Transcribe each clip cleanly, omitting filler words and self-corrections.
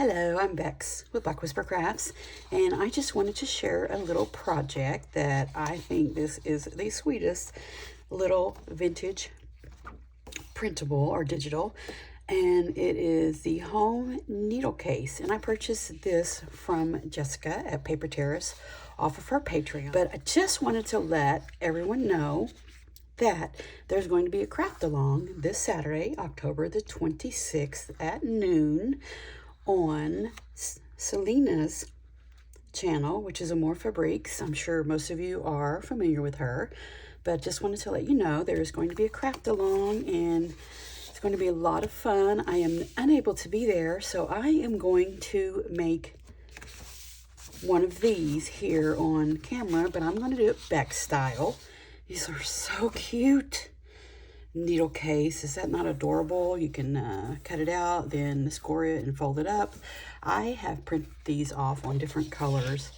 Hello, I'm Bex with Black Whisper Crafts, and I just wanted to share a little project that I think this is the sweetest little vintage printable or digital, and it is the home needle case. And I purchased this from Jessica at Paper Terrace off of her Patreon. But I just wanted to let everyone know that there's going to be a craft along this Saturday, October the 26th at noon on Selena's channel, which is Amore Fabriques. I'm sure most of you are familiar with her, but just wanted to let you know there's going to be a craft along and it's going to be a lot of fun. I am unable to be there, so I am going to make one of these here on camera, but I'm going to do it Beck style. These are so cute. Needle case, is that not adorable? You can cut it out, then score it and fold it up. I have printed these off on different colors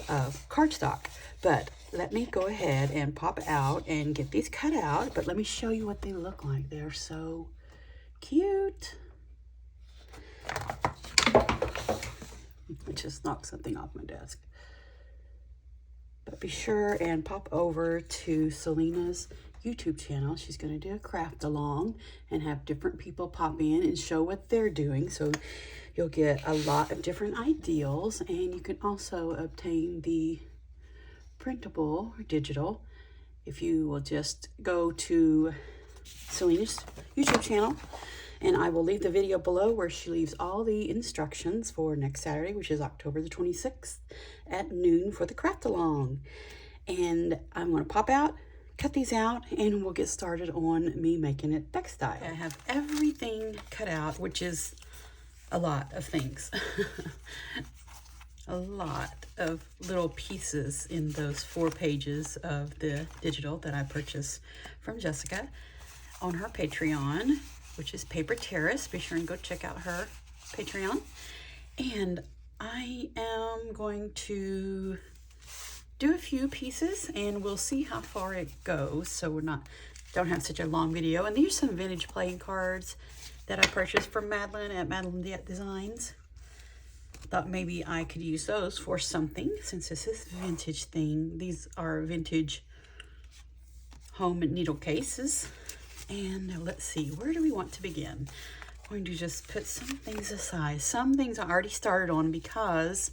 of cardstock, but let me go ahead and pop out and get these cut out. But let me show you what they look like. They're so cute. I just knocked something off my desk. But be sure and pop over to Selena's YouTube channel. She's going to do a craft along and have different people pop in and show what they're doing. So you'll get a lot of different ideals, and you can also obtain the printable or digital if you will just go to Selena's YouTube channel. And I will leave the video below where she leaves all the instructions for next Saturday, which is October the 26th at noon for the craft along. And I'm going to pop out, cut these out, and we'll get started on me making it Beck style. I have everything cut out, which is a lot of things. A lot of little pieces in those 4 pages of the digital that I purchased from Jessica on her Patreon, which is Paper Terrace. Be sure and go check out her Patreon. And I am going to do a few pieces and we'll see how far it goes, so don't have such a long video. And these are some vintage playing cards that I purchased from Madeline at Madeline Designs. Thought maybe I could use those for something since this is vintage thing. These are vintage home needle cases. And let's see, where do we want to begin? I'm going to just put some things aside. Some things I already started on because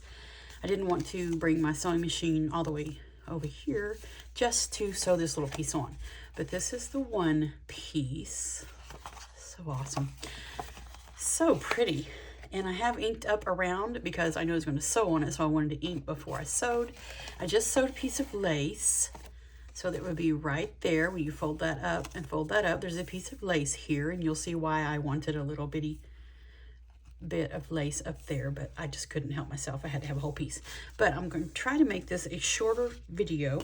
I didn't want to bring my sewing machine all the way over here just to sew this little piece on. But this is the one piece. So awesome. So pretty. And I have inked up around because I knew I was going to sew on it, so I wanted to ink before I sewed. I just sewed a piece of lace, so that would be right there when you fold that up and fold that up. There's a piece of lace here, and you'll see why I wanted a little bitty bit of lace up there, but I just couldn't help myself. I had to have a whole piece. But I'm going to try to make this a shorter video.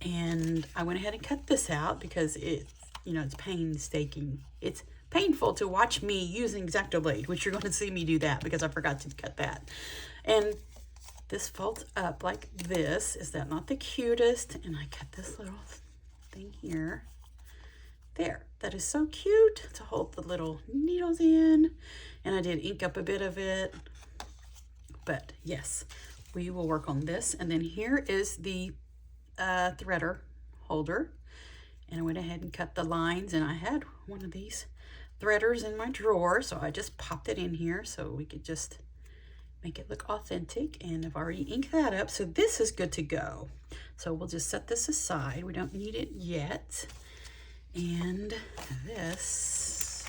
And I went ahead and cut this out because it's painstaking. It's painful to watch me use an X-Acto blade, which you're going to see me do that because I forgot to cut that. And this folds up like this. Is that not the cutest? And I cut this little thing here. There. That is so cute to hold the little needles in. And I did ink up a bit of it. But yes, we will work on this. And then here is the threader holder. And I went ahead and cut the lines. And I had one of these threaders in my drawer, so I just popped it in here so we could just make it look authentic. And I've already inked that up, so this is good to go. So we'll just set this aside. We don't need it yet. And this,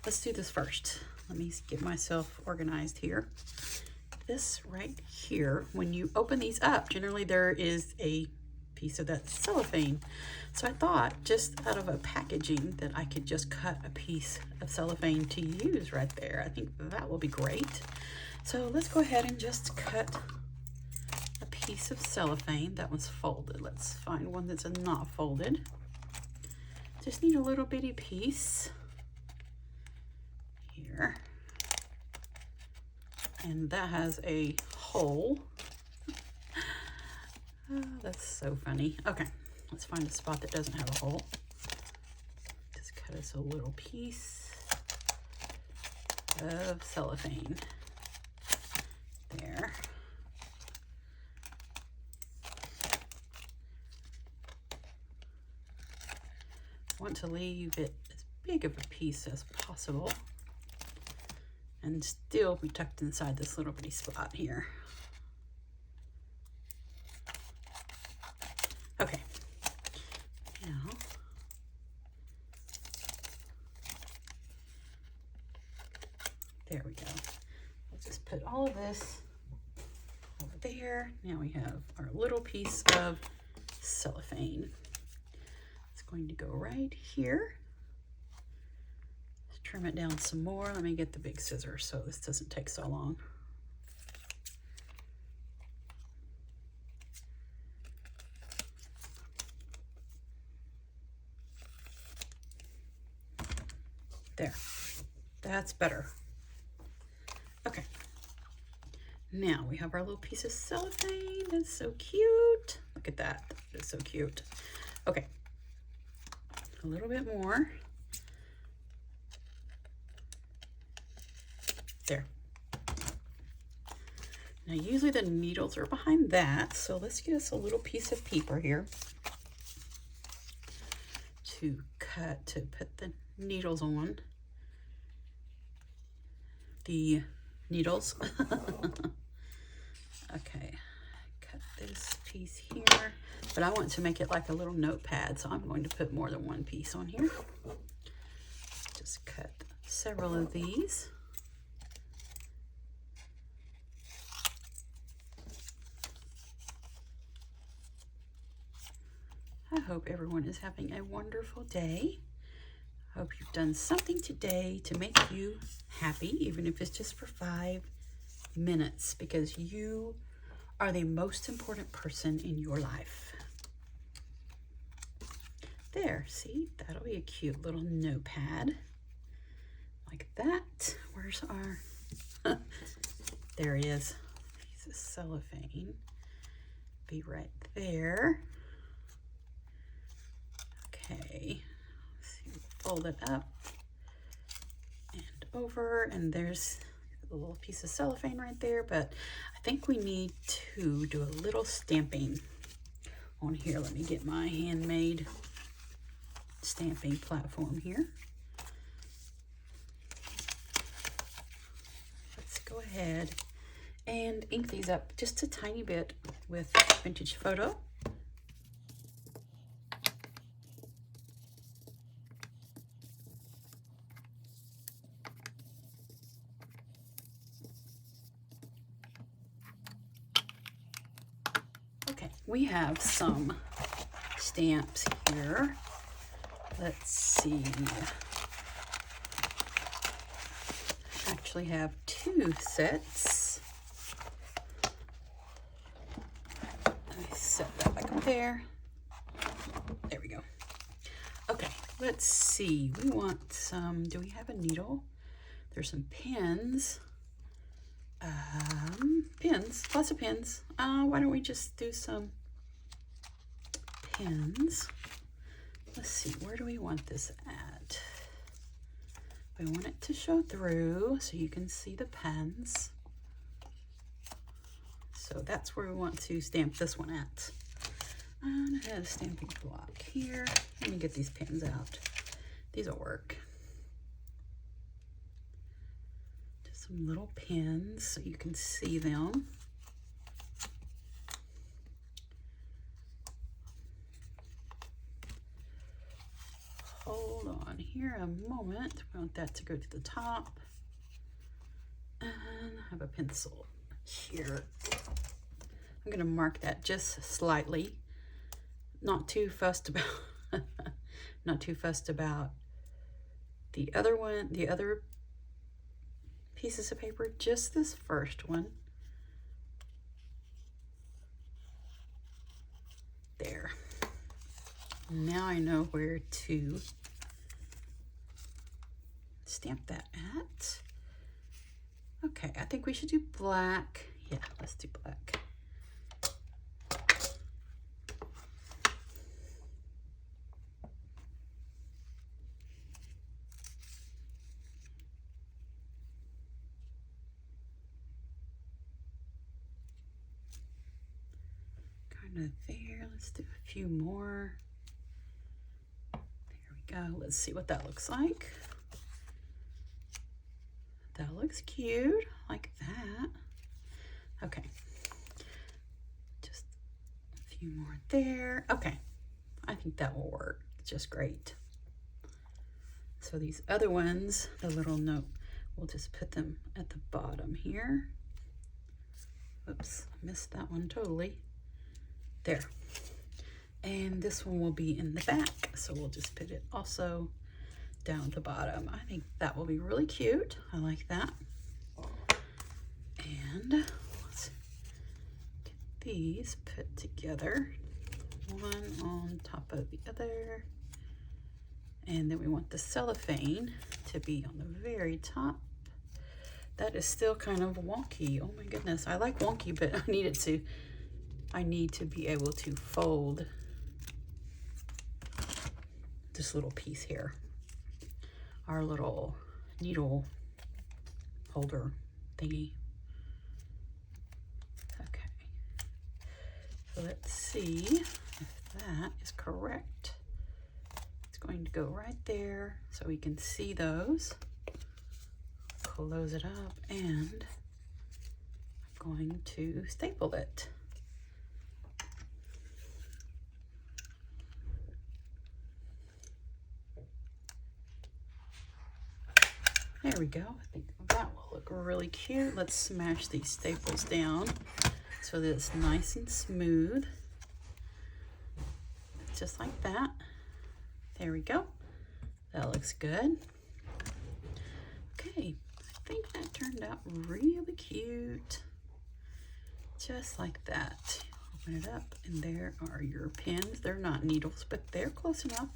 let's do this first. Let me get myself organized here. This right here, when you open these up, generally there is a piece of that cellophane. So I thought just out of a packaging that I could just cut a piece of cellophane to use right there. I think that will be great. So let's go ahead and just cut a piece of cellophane. That one's folded. Let's find one that's not folded. Just need a little bitty piece here. And that has a hole. Oh, that's so funny. Okay, let's find a spot that doesn't have a hole. Just cut us a little piece. of cellophane. There. I want to leave it as big of a piece as possible and still be tucked inside this little bitty spot here. Okay, now there we go. I'll just put all of this over there. Now we have our little piece of cellophane. It's going to go right here. Let's trim it down some more. Let me get the big scissors so this doesn't take so long. There, that's better. Okay, now we have our little piece of cellophane. That's so cute. Look at that, it's so cute. Okay, a little bit more. There. Now usually the needles are behind that, so let's get us a little piece of paper here to put the needles on. The needles. Okay, cut this piece here, but I want to make it like a little notepad, so I'm going to put more than one piece on here. Just cut several of these. I hope everyone is having a wonderful day. I hope you've done something today to make you happy, even if it's just for 5 minutes, because you are the most important person in your life. There, see? That'll be a cute little notepad. Like that. Where's our... There it is. Piece of cellophane. Be right there. Okay. Let's see, we'll fold it up and over, and there's a little piece of cellophane right there, but I think we need to do a little stamping on here. Let me get my handmade stamping platform here. Let's go ahead and ink these up just a tiny bit with Vintage Photo. Okay, we have some stamps here. Let's see. I actually have 2 sets. Let me set that back up there. There we go. Okay, let's see. We want some, do we have a needle? There's some pins. Pins, lots of pins. Why don't we just do some pins? Let's see, where do we want this at? We want it to show through so you can see the pens. So that's where we want to stamp this one at. And I had a stamping block here. Let me get these pins out. These will work. Some little pins so you can see them. Hold on here a moment. We want that to go to the top. And have a pencil here. I'm going to mark that just slightly. Not too fussed about not too fussed about the other one, the other pieces of paper, just this first one. There. Now I know where to stamp that at. Okay, I think we should do black. Yeah, let's do black. One there. Let's do a few more. There we go. Let's see what that looks like. That looks cute, like that. Okay. Just a few more there. Okay. I think that will work just great. So these other ones, the little note, we'll just put them at the bottom here. Oops, I missed that one totally. There. And this one will be in the back, so we'll just put it also down the bottom. I think that will be really cute. I like that. And let's get these put together, one on top of the other. And then we want the cellophane to be on the very top. That is still kind of wonky. Oh my goodness, I like wonky, but I need to be able to fold this little piece here. Our little needle holder thingy. Okay. So let's see if that is correct. It's going to go right there so we can see those. Close it up, and I'm going to staple it. There we go. I think that will look really cute. Let's smash these staples down so that it's nice and smooth. Just like that. There we go. That looks good. Okay, I think that turned out really cute. Just like that. Open it up, and there are your pins. They're not needles, but they're close enough.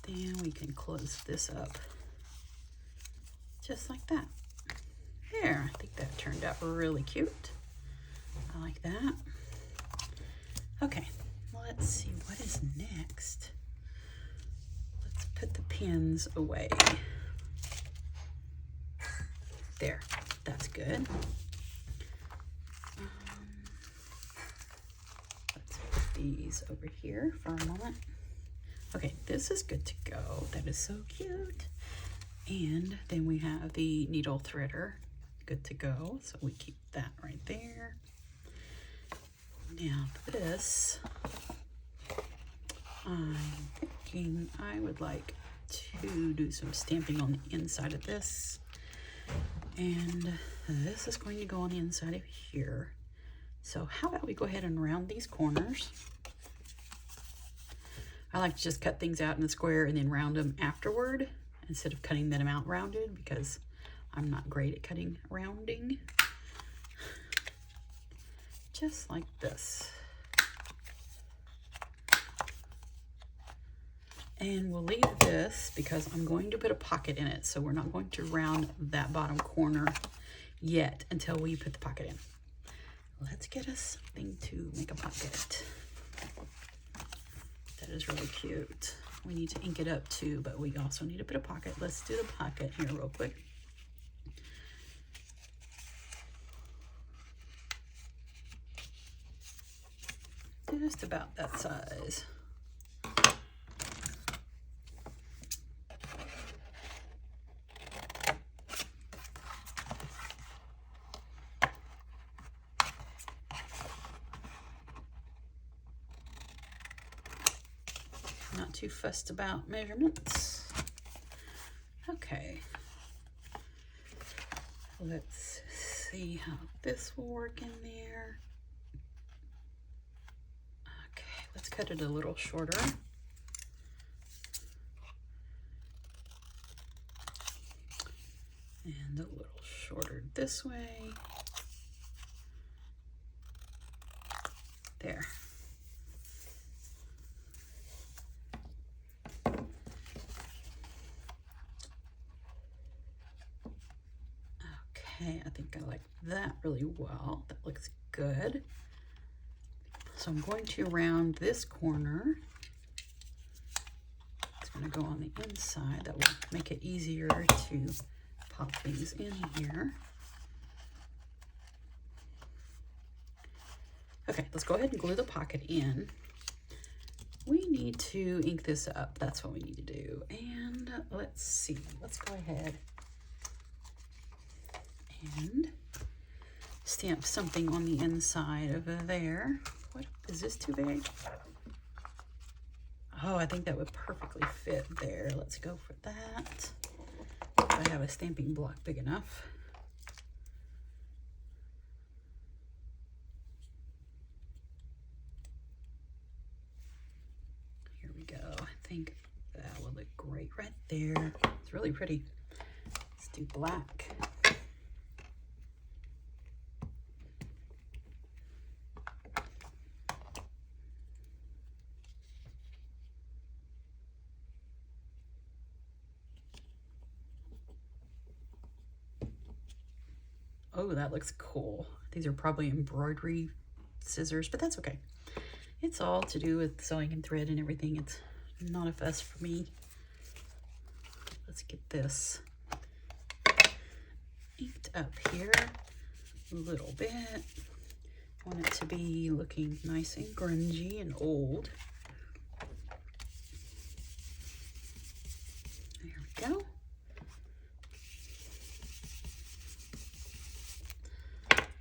Then we can close this up. Just like that. There, I think that turned out really cute. I like that. Okay, let's see what is next. Let's put the pins away. There, that's good. Let's put these over here for a moment. Okay, this is good to go. That is so cute. And then we have the needle threader, good to go. So we keep that right there. Now this, I'm thinking I would like to do some stamping on the inside of this. And this is going to go on the inside of here. So how about we go ahead and round these corners. I like to just cut things out in a square and then round them afterward, instead of cutting them out rounded, because I'm not great at cutting rounding. Just like this. And we'll leave this because I'm going to put a pocket in it, so we're not going to round that bottom corner yet until we put the pocket in. Let's get us something to make a pocket. That is really cute. We need to ink it up too, but we also need to put a pocket. Let's do the pocket here real quick. Just about that size. Not too fussed about measurements. Okay. Let's see how this will work in there. Okay, let's cut it a little shorter. And a little shorter this way. There. Okay, I think I like that really well. That looks good. So I'm going to round this corner. It's going to go on the inside. That will make it easier to pop things in here. Okay, let's go ahead and glue the pocket in. We need to ink this up. That's what we need to do. And let's see. Let's go ahead and stamp something on the inside of there. What is this too big? Oh, I think that would perfectly fit there. Let's go for that. If I have a stamping block big enough. Here we go. I think that will look great right there. It's really pretty. Let's do black. Oh, that looks cool. These are probably embroidery scissors, but that's okay. It's all to do with sewing and thread and everything. It's not a fuss for me. Let's get this inked up here a little bit. I want it to be looking nice and grungy and old. There we go.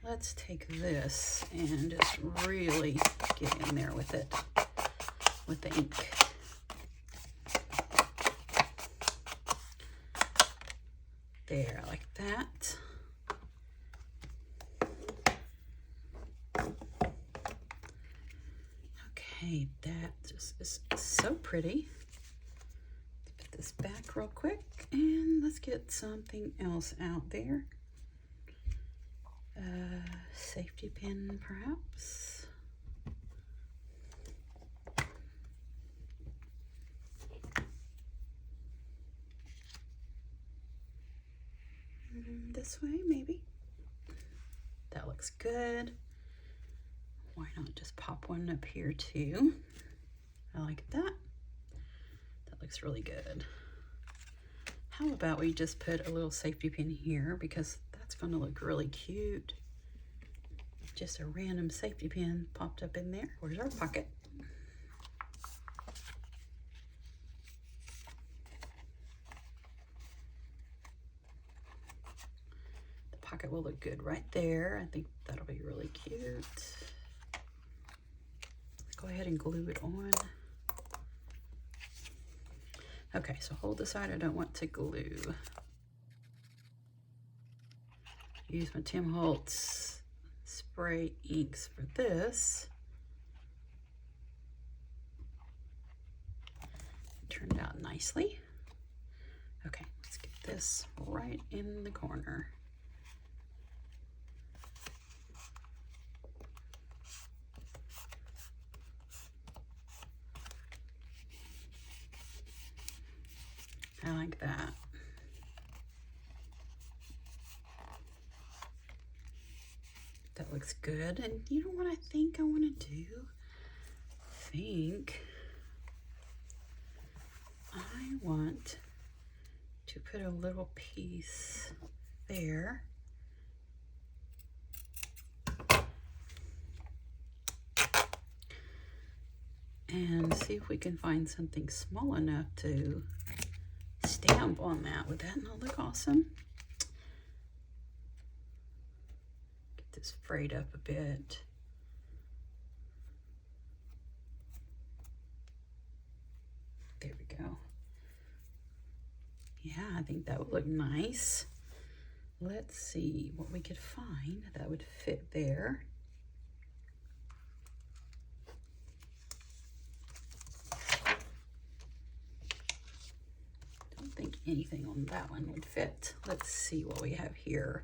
Let's take this and just really get in there with it, with the ink. There, like that. Okay, that just is so pretty. Let's put this back real quick and let's get something else out there. Safety pin, perhaps. This way, maybe. That looks good. Why not just pop one up here too? I like that. That looks really good. How about we just put a little safety pin here, because that's going to look really cute. Just a random safety pin popped up in there. Where's our pocket? The pocket will look good right there. I think that'll be really cute. Let's go ahead and glue it on. Okay, so hold the side I don't want to glue. Use my Tim Holtz spray inks for this. It turned out nicely. Okay, let's get this right in the corner. I like that. That looks good. And you know what I think I want to do? I think I want to put a little piece there. And see if we can find something small enough to stamp on that. Would that not look awesome? Get this frayed up a bit. There we go. Yeah, I think that would look nice. Let's see what we could find that would fit there. Don't think anything on that one would fit. Let's see what we have here.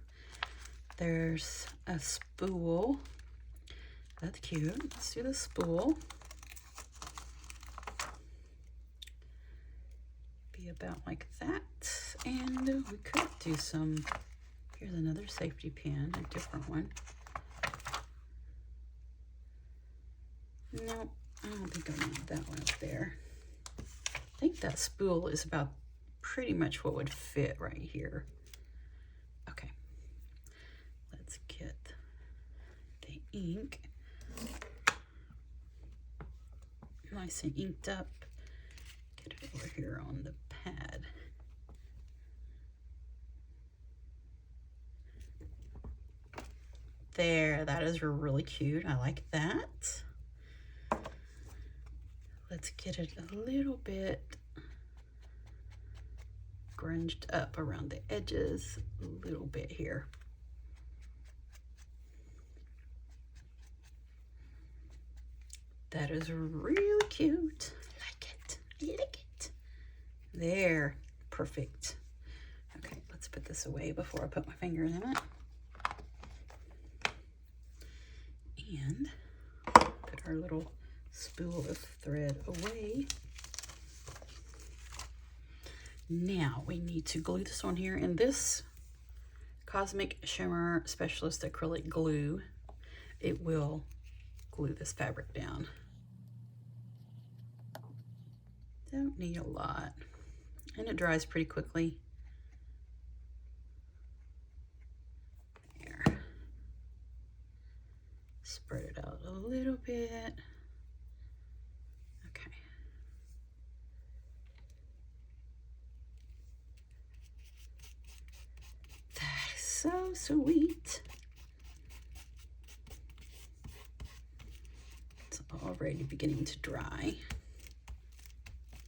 There's a spool. That's cute. Let's do the spool. Be about like that. And we could do some, here's another safety pin, a different one. No, I don't think I need that one up there. I think that spool is about pretty much what would fit right here. Okay, let's get the ink. nice and inked up. Get it over here on the pad. There, that is really cute. I like that. Let's get it a little bit grunged up around the edges, a little bit here. That is really cute. I like it. I like it. There, perfect. Okay, let's put this away before I put my fingers in it. And put our little spool of thread away. Now we need to glue this on here, and this Cosmic Shimmer Specialist acrylic glue, it will glue this fabric down. Don't need a lot, and it dries pretty quickly. There. Spread it out a little bit. Okay. That is so sweet. It's already beginning to dry.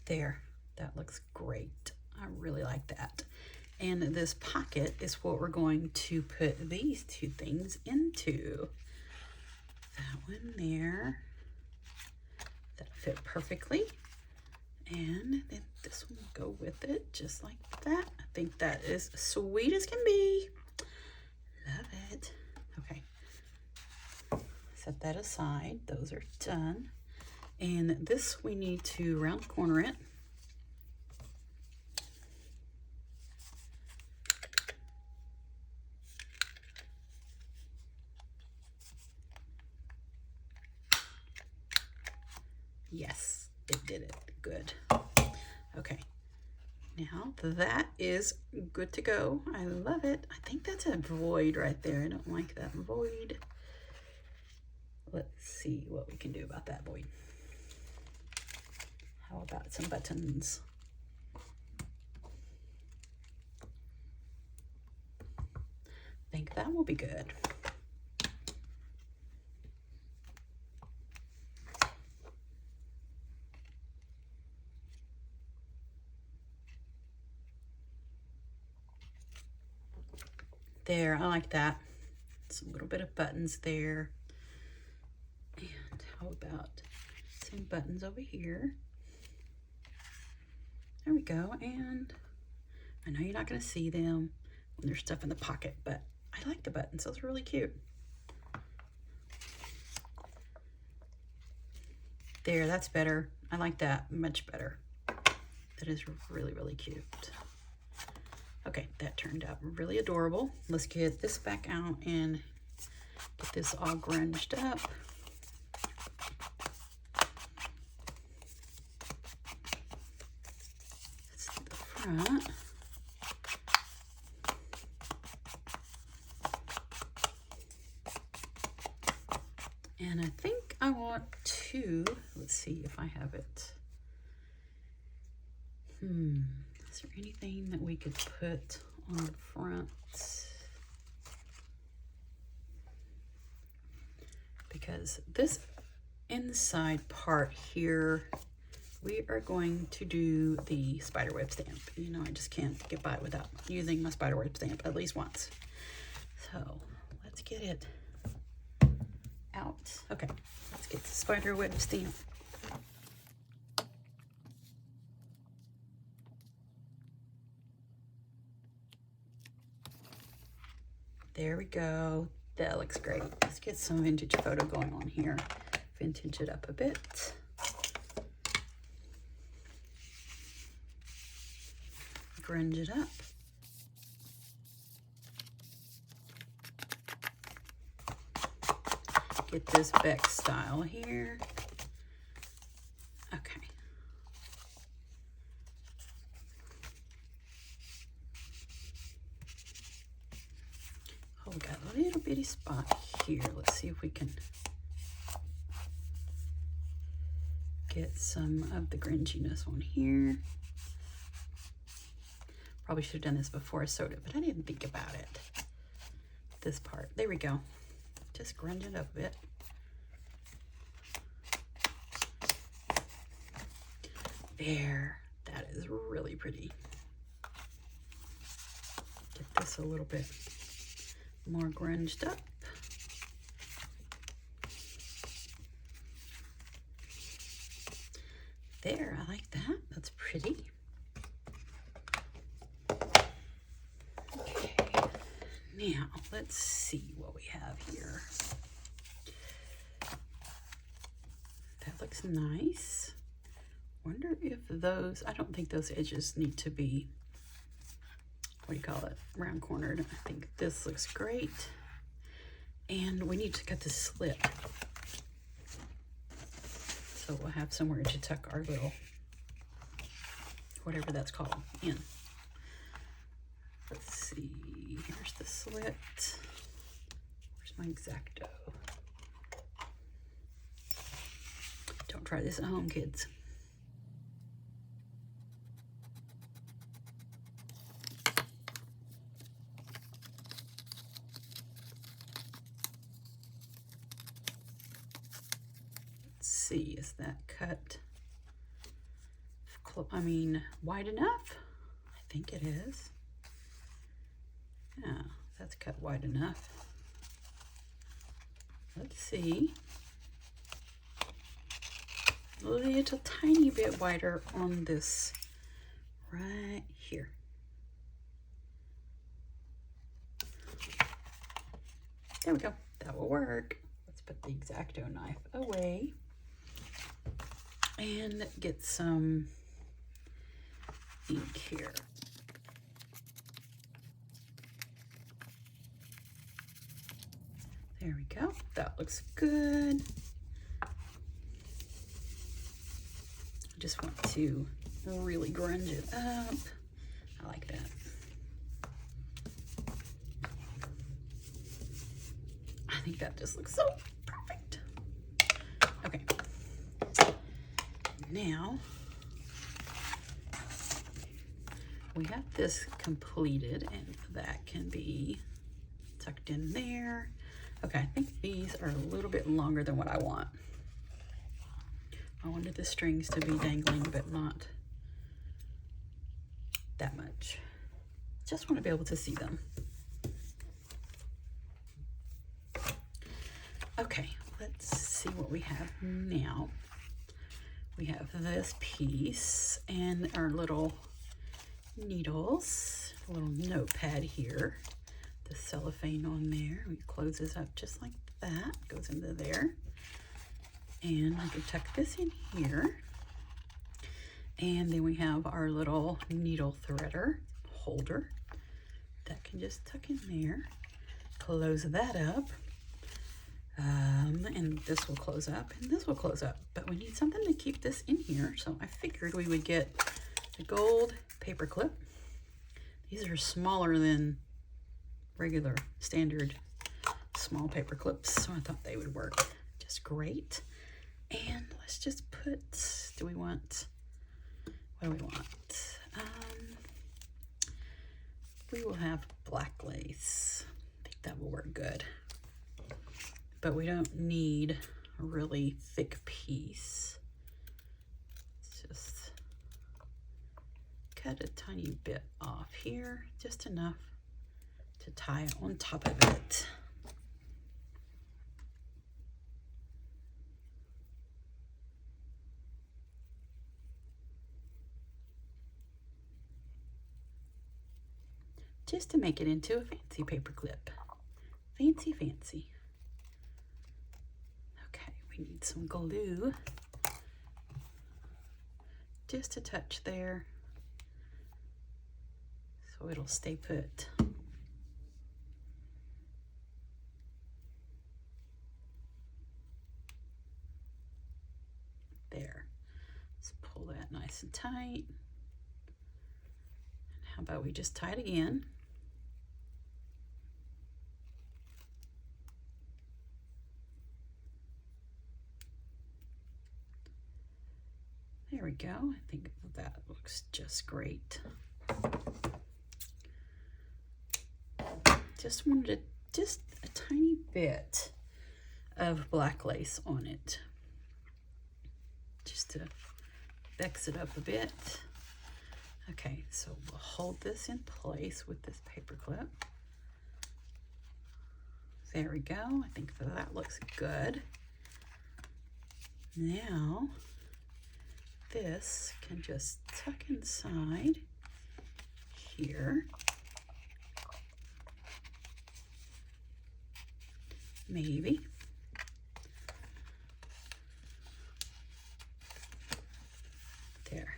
There, that looks great. I really like that. And this pocket is what we're going to put these two things into. That one there, that fit perfectly. And then this one will go with it just like that. I think that is sweet as can be. Love it. Okay, set that aside. Those are done. And this we need to round corner it. Yes, it did it. Good. Okay. Now that is good to go. I love it. I think that's a void right there. I don't like that void. Let's see what we can do about that void. How about some buttons? I think that will be good. There, I like that. Some little bit of buttons there. And how about some buttons over here? There we go. And I know you're not going to see them when there's stuff in the pocket, but I like the buttons. Those are really cute. There, that's better. I like that much better. That is really, really cute. Okay, that turned out really adorable. Let's get this back out and get this all grunged up. Let's do the front. And I think I want to, let's see if I have it. Is there anything that we could put on the front? Because this inside part here, we are going to do the spiderweb stamp. You know, I just can't get by without using my spiderweb stamp at least once. So let's get it out. Okay, let's get the spiderweb stamp. There we go. That looks great. Let's get some vintage photo going on here. Vintage it up a bit. Grunge it up. Get this Beck style here. Okay. Oh, we got a little bitty spot here. Let's see if we can. get some of the grunginess on here. Probably should have done this before I sewed it, but I didn't think about it. This part, there we go. Just grunge it up a bit. There, that is really pretty. Get this a little bit more grunged up. There, I like that. That's pretty. Okay, now let's see what we have here. That looks nice. Wonder if those, I don't think those edges need to be, what do you call it, round cornered. I think this looks great. And we need to cut the slit. So we'll have somewhere to tuck our little, whatever that's called, in. Let's see, here's the slit. Where's my X-Acto? Don't try this at home, kids. See, is that cut, I mean, wide enough? I think it is. Yeah, that's cut wide enough. Let's see. A little tiny bit wider on this right here. There we go. That will work. Let's put the X-Acto knife away and get some ink here. There we go. That looks good. I just want to really grunge it up. I like that. I think that just looks so perfect. Okay. Now we have this completed, and that can be tucked in there. Okay, I think these are a little bit longer than what I want. I wanted the strings to be dangling, but not that much. Just want to be able to see them. Okay, let's see what we have now. We have this piece and our little needles, a little notepad here, the cellophane on there. We close this up just like that, goes into there. And I can tuck this in here. And then we have our little needle threader holder that can just tuck in there. Close that up. And this will close up and this will close up, but we need something to keep this in here. So I figured we would get a gold paper clip. These are smaller than regular standard small paper clips, so I thought they would work just great. And let's just put, what do we want? We will have black lace. I think that will work good. But we don't need a really thick piece. Let's just cut a tiny bit off here, just enough to tie it on top of it. Just to make it into a fancy paper clip. Fancy, fancy. Need some glue, just a touch there, so it'll stay put. There. Let's pull that nice and tight. And how about we just tie it again? we go. I think that looks just great. Just wanted just a tiny bit of black lace on it, just to vex it up a bit. Okay, so we'll hold this in place with this paper clip. There we go. I think that looks good. Now, this can just tuck inside here. Maybe. There.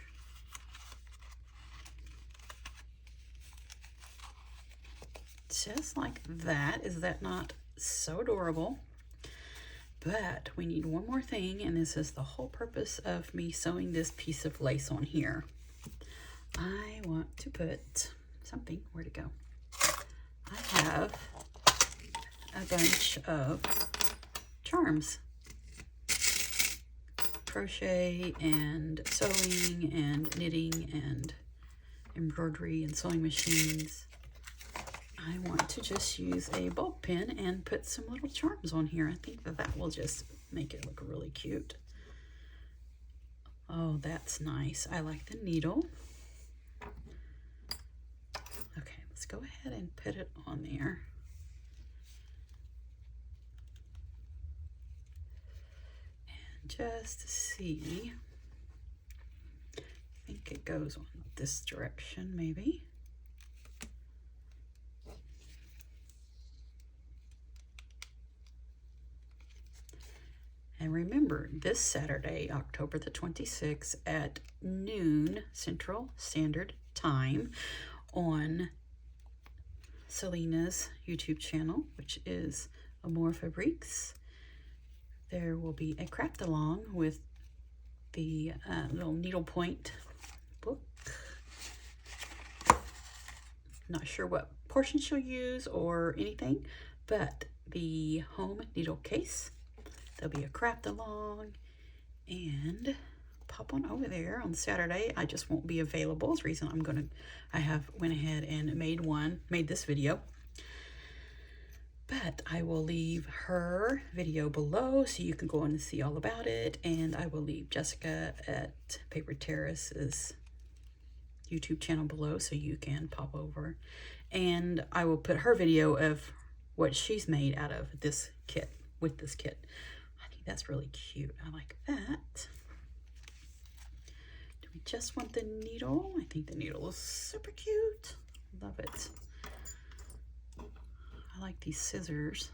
Just like that. Is that not so adorable? But we need one more thing, and this is the whole purpose of me sewing this piece of lace on here. I want to put something, where'd it go? I have a bunch of charms. Crochet and sewing and knitting and embroidery and sewing machines. I want to just use a bulb pen and put some little charms on here. I think that will just make it look really cute. Oh, that's nice. I like the needle. Okay, let's go ahead and put it on there. And just see. I think it goes on this direction, maybe. And remember, this Saturday, October the 26th at noon Central Standard Time on Selena's YouTube channel, which is Amour Fabriques, there will be a craft along with the little needlepoint book. Not sure what portion she'll use or anything, but the home needle case. There'll be a craft along, and pop on over there on Saturday. I just won't be available. That's the reason I have went ahead and made this video. But I will leave her video below so you can go on and see all about it. And I will leave Jessica at Paper Terrace's YouTube channel below so you can pop over. And I will put her video of what she's made out of this kit, with this kit. That's really cute. I like that. Do we just want the needle? I think the needle is super cute. Love it. I like these scissors.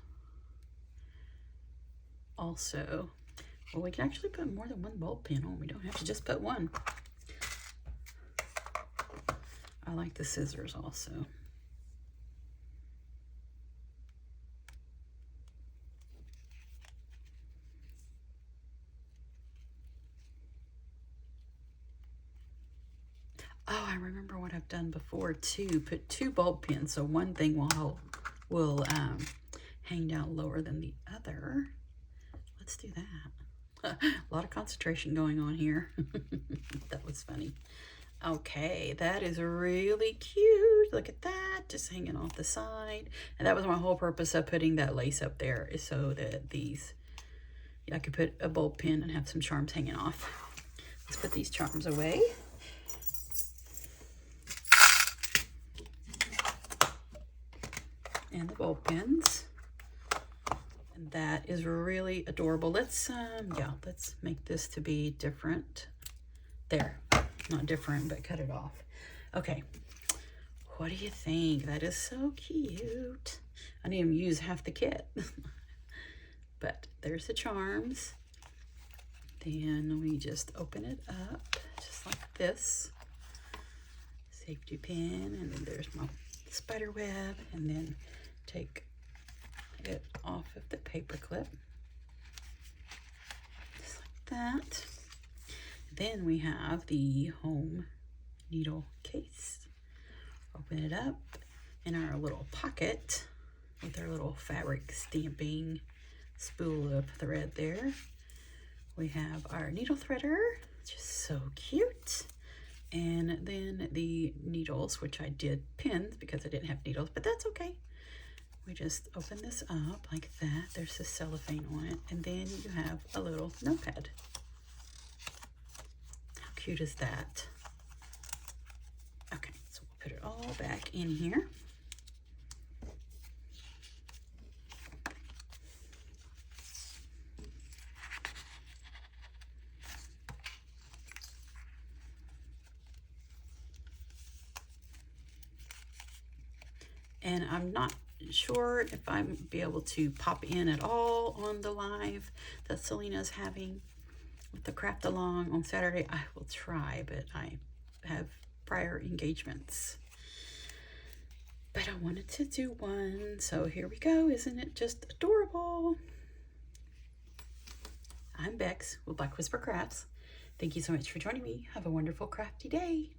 Also, well, we can actually put more than one bulb pin on. We don't have to just put one. I like the scissors also. Oh, I remember what I've done before too. Put two bulb pins, so one thing will hang down lower than the other. Let's do that. A lot of concentration going on here. That was funny. Okay, that is really cute. Look at that, just hanging off the side. And that was my whole purpose of putting that lace up there, is so that I could put a bulb pin and have some charms hanging off. Let's put these charms away. And the bulb pins, and that is really adorable. Let's make this to be different. There, not different, but cut it off. Okay, what do you think? That is so cute. I didn't even use half the kit. But there's the charms. Then we just open it up just like this. Safety pin, and then there's my spider web, and then take it off of the paper clip, just like that. Then we have the home needle case. Open it up in our little pocket with our little fabric stamping spool of thread there. We have our needle threader, just so cute. And then the needles, which I did pins because I didn't have needles, but that's okay. We just open this up like that. There's the cellophane on it. And then you have a little notepad. How cute is that? Okay, so we'll put it all back in here. And I'm not sure if I'm be able to pop in at all on the live that Selena's having with the craft along on Saturday. I will try, but I have prior engagements. But I wanted to do one, so here we go. Isn't it just adorable? I'm Bex with Black Whisper Crafts. Thank you so much for joining me. Have a wonderful crafty day.